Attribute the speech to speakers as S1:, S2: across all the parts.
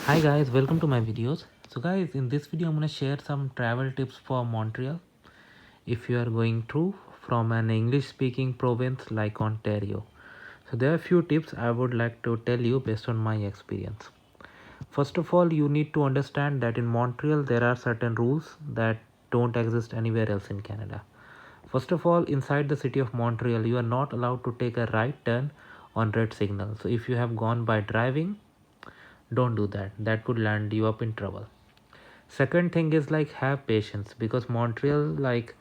S1: Hi guys, welcome to my videos. So guys, in this video I'm going to share some travel tips for Montreal if you are going through from an English speaking province like Ontario. So there are a few tips I would like to tell you based on my experience. First of all, you need to understand that in Montreal there are certain rules that don't exist anywhere else in Canada. First of all, inside the city of Montreal you are not allowed to take a right turn on red signal. So if you have gone by driving, don't do that. That could land you up in trouble. Second thing is like have patience, because Montreal, like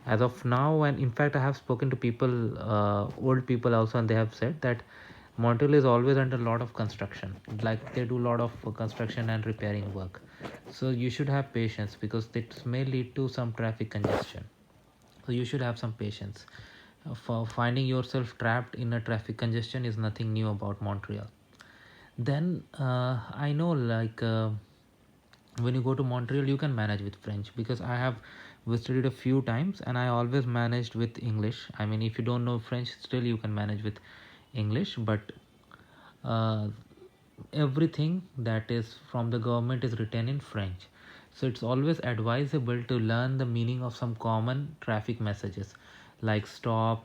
S1: as of now, and in fact I have spoken to people, old people also, and they have said that Montreal is always under a lot of construction, like they do a lot of construction and repairing work. So you should have patience because it may lead to some traffic congestion. So you should have some patience. For finding yourself trapped in a traffic congestion is nothing new about Montreal. Then I know, like when you go to Montreal you can manage with French, because I have visited a few times and I always managed with English. I mean, if you don't know French, still you can manage with English. But uh, everything that is from the government is written in French, so it's always advisable to learn the meaning of some common traffic messages like stop,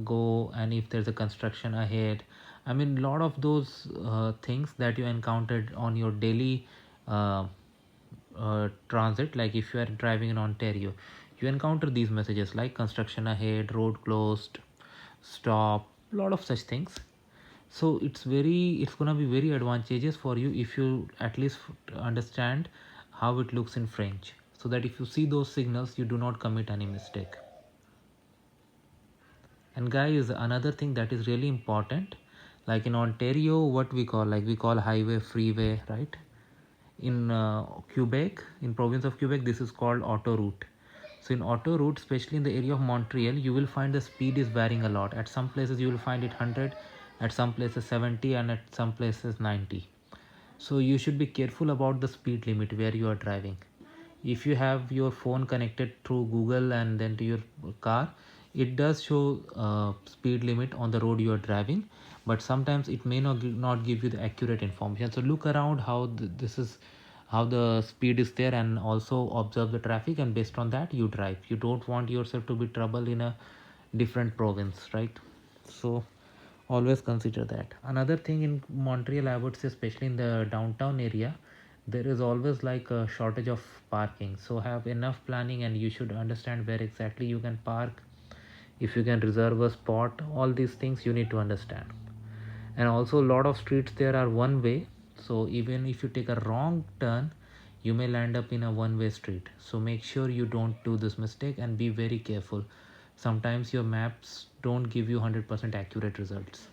S1: go, and if there's a construction ahead. I mean, a lot of those things that you encountered on your daily uh, transit, like if you are driving in Ontario, you encounter these messages like construction ahead, road closed, stop, a lot of such things. So it's gonna be very advantageous for you if you at least understand how it looks in French, so that if you see those signals you do not commit any mistake. And guys, another thing that is really important, like in Ontario, what we call, like we call highway freeway, right? In Quebec, in province of Quebec, this is called autoroute. So in autoroute, especially in the area of Montreal, you will find the speed is varying a lot. At some places you will find it 100, at some places 70, and at some places 90. So you should be careful about the speed limit where you are driving. If you have your phone connected through Google and then to your car, it does show speed limit on the road you are driving, but sometimes it may not give you the accurate information. So look around how this is, how the speed is there, and also observe the traffic, and based on that you drive. You don't want yourself to be trouble in a different province, right? So always consider that. Another thing in Montreal, I would say, especially in the downtown area, there is always like a shortage of parking. So have enough planning, and you should understand where exactly you can park, if you can reserve a spot. All these things you need to understand. And also, a lot of streets there are one way, so even if you take a wrong turn you may land up in a one way street. So make sure you don't do this mistake and be very careful. Sometimes your maps don't give you 100% accurate results.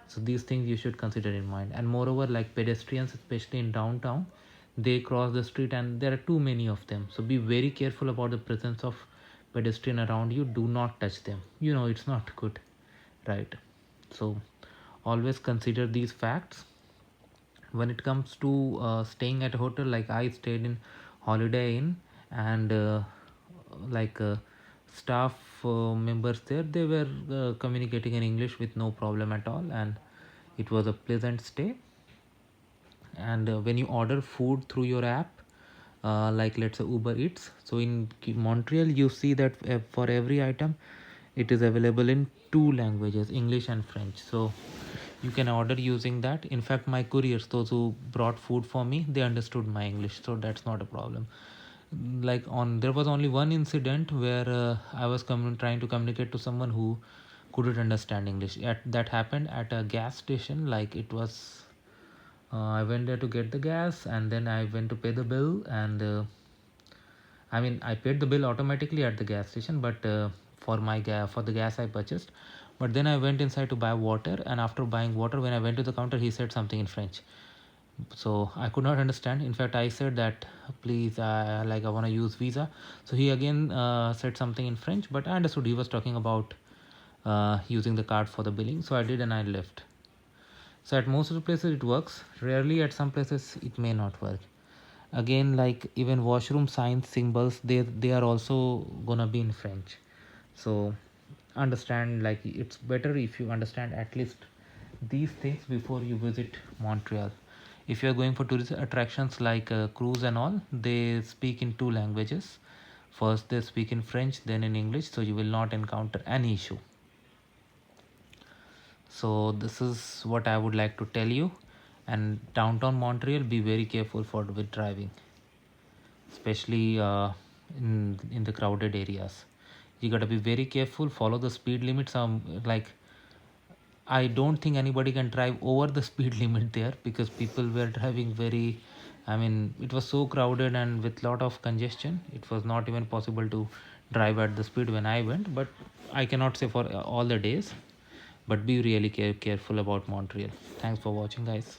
S1: So these things you should consider in mind. And moreover, like pedestrians, especially in downtown, they cross the street and there are too many of them, so be very careful about the presence of pedestrian around you. Do not touch them, it's not good, right? So always consider these facts. When it comes to staying at a hotel, like I stayed in Holiday Inn, and like staff members there, they were communicating in English with no problem at all, and it was a pleasant stay. And when you order food through your app, like let's say Uber Eats, so in Montreal you see that for every item it is available in two languages, English and French. So you can order using that. In fact, my couriers, those who brought food for me, they understood my English, so that's not a problem. Like on there was only one incident where I was trying to communicate to someone who couldn't understand English. That happened at a gas station. Like it was, I went there to get the gas, and then I went to pay the bill, and I mean, I paid the bill automatically at the gas station, but for the gas I purchased. But then I went inside to buy water, and after buying water, when I went to the counter, he said something in French. So I could not understand. In fact, I said that please, like I want to use Visa. So he again said something in French, but I understood he was talking about using the card for the billing. So I did, and I left. So at most of the places it works. Rarely at some places it may not work. Again, like even washroom signs, symbols, they are also gonna be in French. So understand, like it's better if you understand at least these things before you visit Montreal. if you are going for tourist attractions like cruise and all, they speak in two languages. First they speak in French, then in English, so you will not encounter any issue. So this is what I would like to tell you. And downtown Montreal, be very careful for with driving, especially in the crowded areas. You gotta be very careful. Follow the speed limits. Like, I don't think anybody can drive over the speed limit there, because people were driving very. I mean, it was so crowded and with lot of congestion. It was not even possible to drive at the speed when I went. But I cannot say for all the days. But be really careful about Montreal. Thanks for watching, guys.